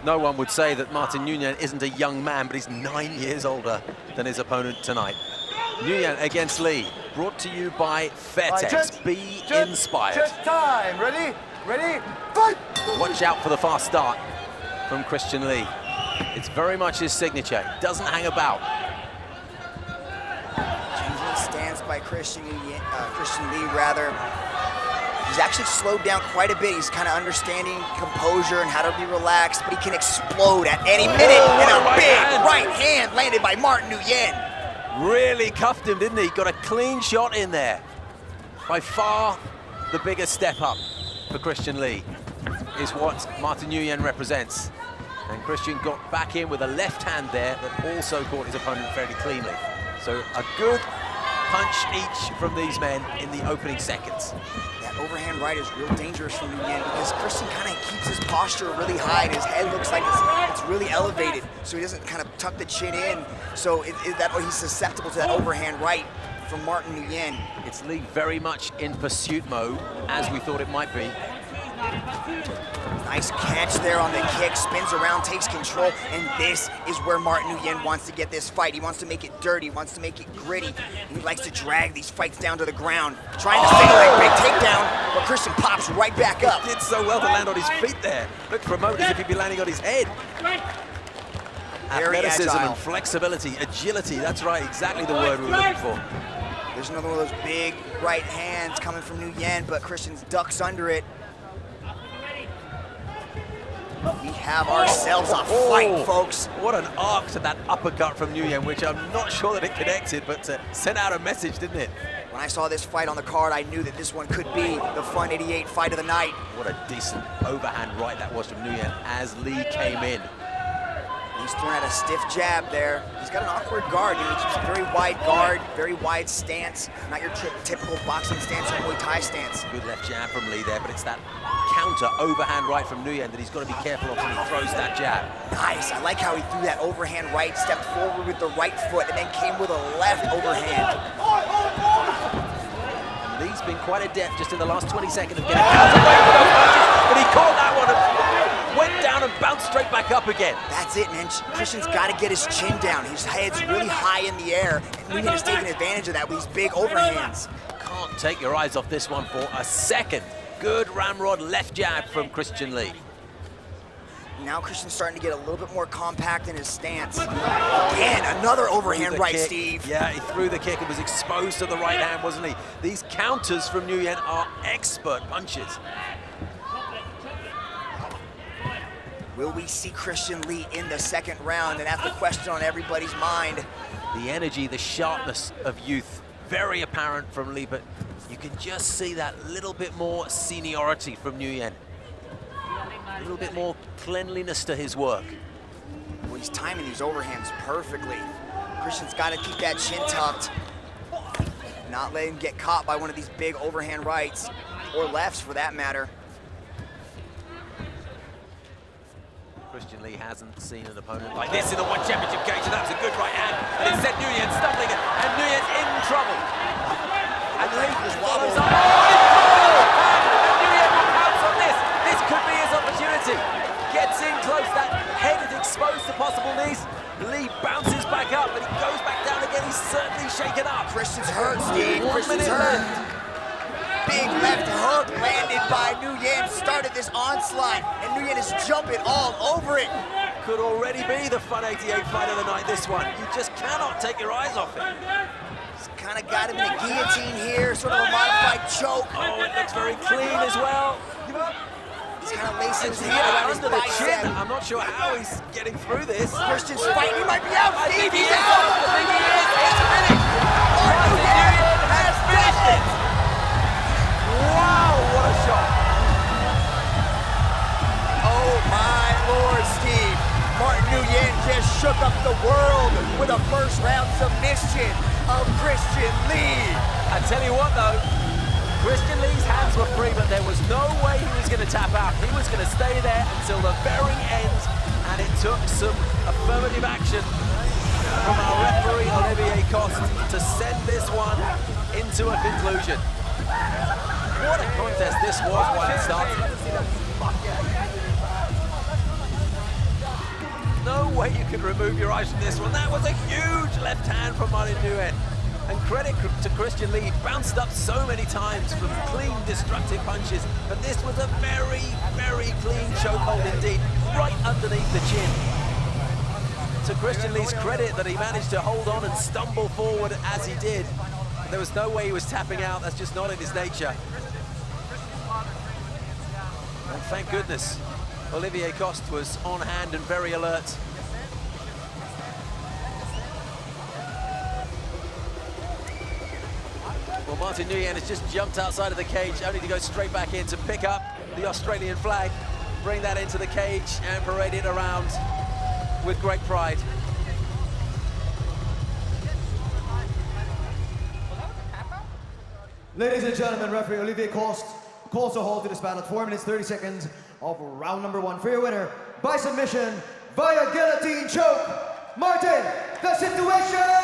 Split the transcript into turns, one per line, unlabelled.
No one would say that Martin Nguyen isn't a young man, but he's 9 years older than his opponent tonight. Nguyen against Lee, brought to you by Fairtex. Be inspired.
Time. Ready? Ready? Fight!
Watch out for the fast start from Christian Lee. It's very much his signature. He doesn't hang about.
Changing stance by Christian Lee, rather. He's actually slowed down quite a bit. He's kind of understanding composure and how to be relaxed, but he can explode at any minute. And a big right hand landed by Martin Nguyen.
Really cuffed him, didn't he? Got a clean shot in there. By far, the biggest step up for Christian Lee is what Martin Nguyen represents. And Christian got back in with a left hand there that also caught his opponent fairly cleanly. So a good punch each from these men in the opening seconds.
That overhand right is real dangerous from Nguyen because Christian kind of keeps his posture really high and his head looks like it's really elevated, so he doesn't kind of tuck the chin in. So that way he's susceptible to that overhand right from Martin Nguyen.
It's Lee very much in pursuit mode, as we thought it might be.
Nice catch there on the kick, spins around, takes control, and this is where Martin Nguyen wants to get this fight. He wants to make it dirty, wants to make it gritty, and he likes to drag these fights down to the ground, trying to single leg big takedown, but Christian pops right back up.
He did so well to land on his feet there. Looked for a moment as if he'd be landing on his head.
Very
Athleticism
agile.
and flexibility, agility, that's right, exactly the word we were looking for.
There's another one of those big right hands coming from Nguyen, but Christian ducks under it. We have ourselves a fight, folks.
What an arc to that uppercut from Nguyen, which I'm not sure that it connected, but sent out a message, didn't it?
When I saw this fight on the card, I knew that this one could be the Fun 88 fight of the night.
What a decent overhand right that was from Nguyen as Lee came in.
He's thrown out a stiff jab there. He's got an awkward guard. He keeps a very wide guard, very wide stance. Not your typical boxing stance or Muay Thai stance.
Good left jab from Lee there, but it's that counter overhand right from Nguyen that he's got to be careful of when he throws that jab.
Nice. I like how he threw that overhand right, stepped forward with the right foot, and then came with a left overhand.
And Lee's been quite adept just in the last 20 seconds of getting out away with those punches, but he caught that one and went down and bounced straight back up again.
That's it, man. Christian's got to get his chin down. His head's really high in the air, and Nguyen is taking advantage of that with these big overhands.
Can't take your eyes off this one for a second. Good ramrod left jab from Christian Lee.
Now Christian's starting to get a little bit more compact in his stance. Again, another overhand right,
kick.
Steve.
Yeah, he threw the kick and was exposed to the right hand, wasn't he? These counters from Nguyen are expert punches.
Will we see Christian Lee in the second round? And that's the question on everybody's mind.
The energy, the sharpness of youth, very apparent from Lee, but you can just see that little bit more seniority from Nguyen. A little bit more cleanliness to his work.
Well, he's timing these overhands perfectly. Christian's got to keep that chin tucked. Not let him get caught by one of these big overhand rights, or lefts for that matter.
Christian Lee hasn't seen an opponent like this in the One Championship cage, and that was a good right hand. And it sent Nguyen stumbling, and Nguyen's in trouble. And Lee just follows up. Nguyen will pounce on this. This could be his opportunity. Gets in close, that head is exposed to possible knees. Lee bounces back up, but he goes back down again. He's certainly shaken up.
Christian's hurt, Steve. Christian's hurt. Big left hook landed by Nguyen, started this onslaught, and Nguyen is jumping all over it.
Could already be the Fun 88 fight of the night, this one. You just cannot take your eyes off it.
He's kind of got him in a guillotine here, sort of a modified choke.
Oh, it looks very clean as well.
He's kind of lacing his hand
Yeah,
around his
under the
bicep.
chin. I'm not sure how he's getting through this.
Christian's fighting, he might be out,
I
Steve,
think
he's
he is.
out!
I think he is. It's finished.
Martin Nguyen has finished it!
Wow, what a shot.
Oh my Lord, Steve. Martin Nguyen just shook up the world with a first round submission of Christian Lee.
I tell you what though, Christian Lee's hands were free, but there was no way he was going to tap out. He was going to stay there until the very end, and it took some affirmative action from our referee Olivier Coste to send this one into a conclusion. What a contest this was while it started. way you could remove your eyes from this one. That was a huge left hand from Martin Nguyen. And credit to Christian Lee, bounced up so many times from clean, destructive punches. But this was a very, very clean chokehold indeed, right underneath the chin. To Christian Lee's credit that he managed to hold on and stumble forward as he did. There was no way he was tapping out, that's just not in his nature. And thank goodness, Olivier Coste was on hand and very alert. Well, Martin Nguyen has just jumped outside of the cage, only to go straight back in to pick up the Australian flag, bring that into the cage and parade it around with great pride.
Ladies and gentlemen, referee Olivier Coste calls a halt to this battle at 4 minutes 30 seconds of round number 1. For your winner, by submission, via guillotine choke, Martin, the situation!